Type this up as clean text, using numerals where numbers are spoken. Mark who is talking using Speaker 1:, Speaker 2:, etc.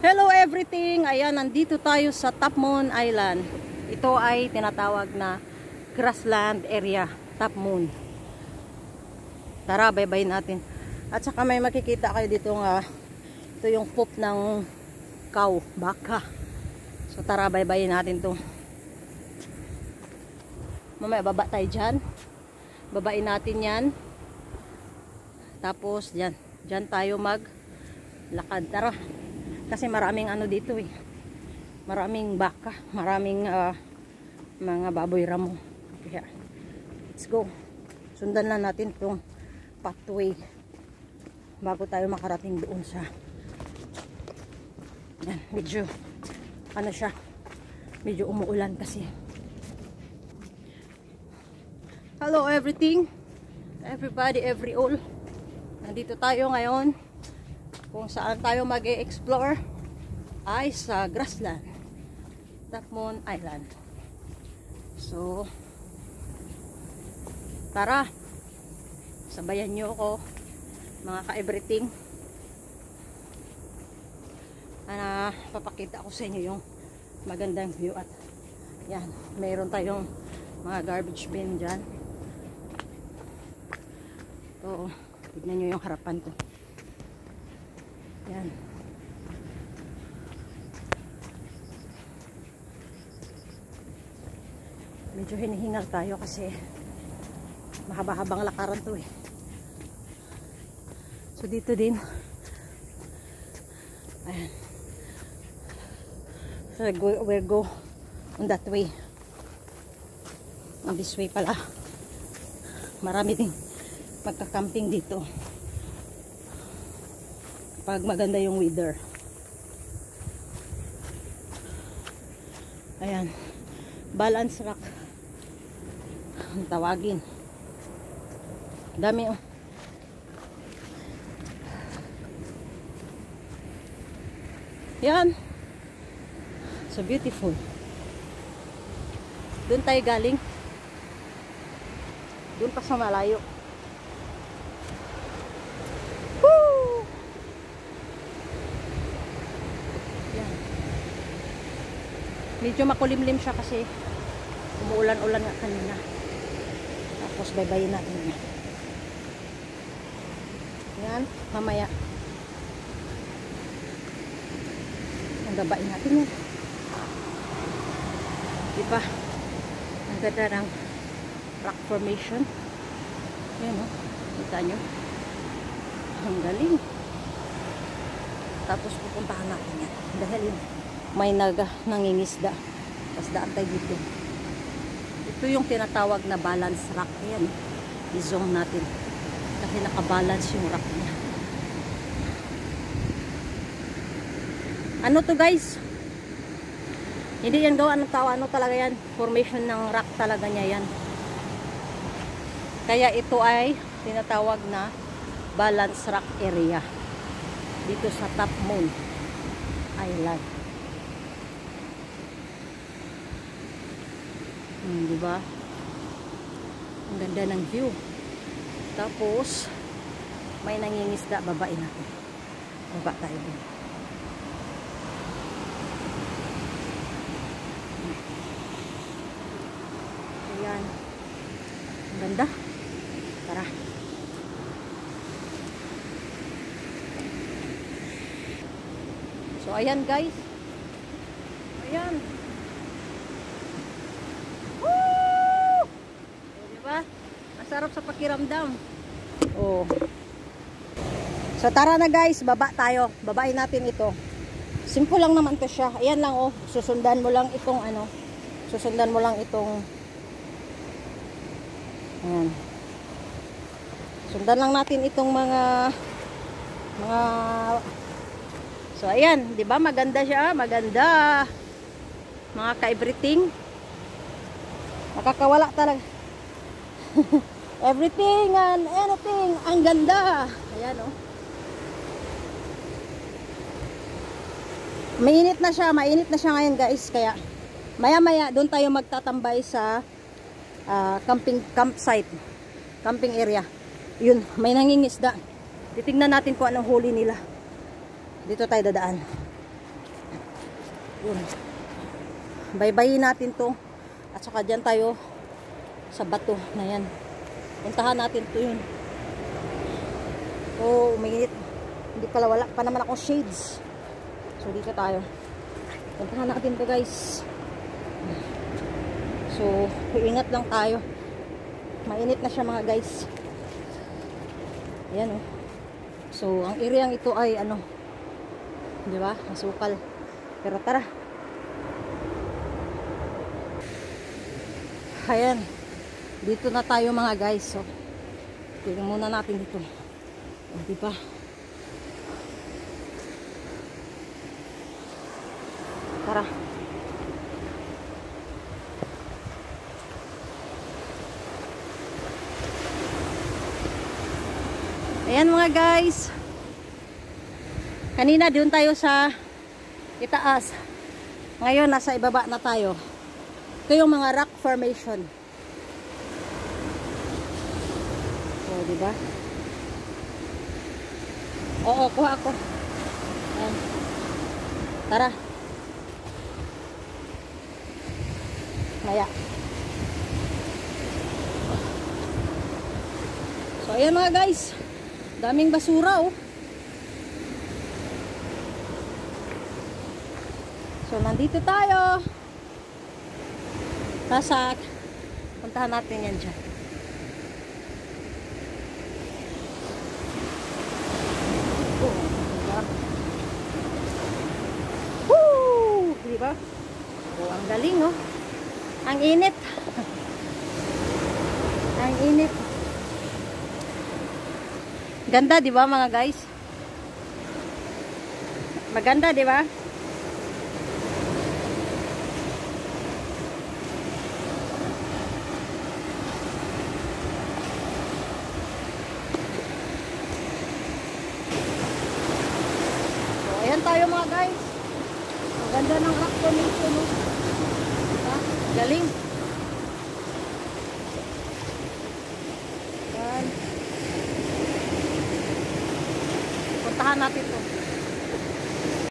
Speaker 1: Hello everything! Ayan, nandito tayo sa Top Moon Island. Ito ay tinatawag na grassland area, Top Moon. Tara, baybayin natin. At saka may makikita kayo dito nga, ito yung poop ng cow, baka. So tara, baybayin natin to. Mamaya baba tayo dyan. Babain natin yan. Tapos dyan tayo maglakad. Tara. Kasi maraming ano dito eh. Maraming baka, maraming mga baboy ramo. Kaya, let's go. Sundan na natin itong pathway bago tayo makarating doon sa yan, medyo ano siya, medyo umuulan kasi. Hello everything, everybody, every all. Nandito tayo ngayon kung saan tayo mag-e-explore ay sa grassland, Top Moon Island. So tara, sabayan nyo ako mga ka-everything. Papakita ko sa inyo yung magandang view. At yan, mayroon tayong mga garbage bin dyan. So tignan nyo yung harapan ko. Yan. Medyo hinihingal tayo kasi mahaba-habang lakaran to eh. So dito din. Ayan. So we'll go on that way. On this way pala. Marami din magka-camping dito. Pag maganda yung weather. Ayan. Balance rock ang tawagin. Dami oh. Yan. So beautiful. Doon tayo galing. Doon pa sa malayo. Medyo makulimlim siya kasi umuulan-ulan nga kanina. Tapos baybayin natin yan. Yan, mamaya. Ang babain natin yan. Diba? Ang ganda ng rock formation. Yan o. Kita nyo. Ang galing. Tapos pupuntahan natin yan. Dahil yun, may nangingisda. Tapos daan tayo dito. Ito yung tinatawag na balance rock. Ayan. I-zoom natin. Kasi nakabalance yung rock niya. Ano to guys? Hindi yan gawa ng tao. Ano talaga yan? Formation ng rock talaga niya yan. Kaya ito ay tinatawag na balance rock area. Dito sa Top Moon Island. Diba? Ang ganda ng view. Tapos may nangingisda. Babain natin. Baba tayo din. Ayan. Ang ganda. Tara. So ayan guys. Ayan. Sarap sa pakiramdam. Oh. So tara na guys, baba tayo. Babain natin ito. Simple lang naman to siya. Ayan lang oh. Susundan mo lang itong ano. Susundan mo lang itong ayan. Sundan lang natin itong mga so ayan, 'di ba? Maganda siya, maganda. Mga ka-everything. Makakawala talaga. Everything and anything. Ang ganda. Ayan o. Oh. Mainit na siya ngayon guys. Kaya maya-maya doon tayo magtatambay sa campsite. Camping area. Yun, may nangingisda. Titignan natin kung anong huli nila. Dito tayo dadaan. Yun. Baybayin natin to. At saka dyan tayo sa bato na yan. Puntahan natin to yun. Oh, uminit. Hindi pala, wala pa naman akong shades. So, dito tayo. Puntahan natin to guys. So, ingat lang tayo. Mainit na siya mga guys. Ayan oh. So, ang area ito ay ano, di ba? Masukal. Pero tara. Ayan. Dito na tayo mga guys. So, tingnan muna natin dito. Di ba? Tara. Ayan mga guys. Kanina doon tayo sa itaas. Ngayon nasa ibaba na tayo. Ito yung mga rock formation. Oh, di ba? Oo, kuha ako. Ayan. Tara. Maya. So ayan mga guys. Daming basura oh. So nandito tayo. Tasak. Puntahan natin yan dyan. Oh, diba? Woo! Diba? Oh, ang galing oh. Ang init. Ang init. Ganda, di ba mga guys? Maganda, di ba? So, ayan tayo mga guys. Maganda ng rock formation, no? Diba? Galing. Yan. Puntahan natin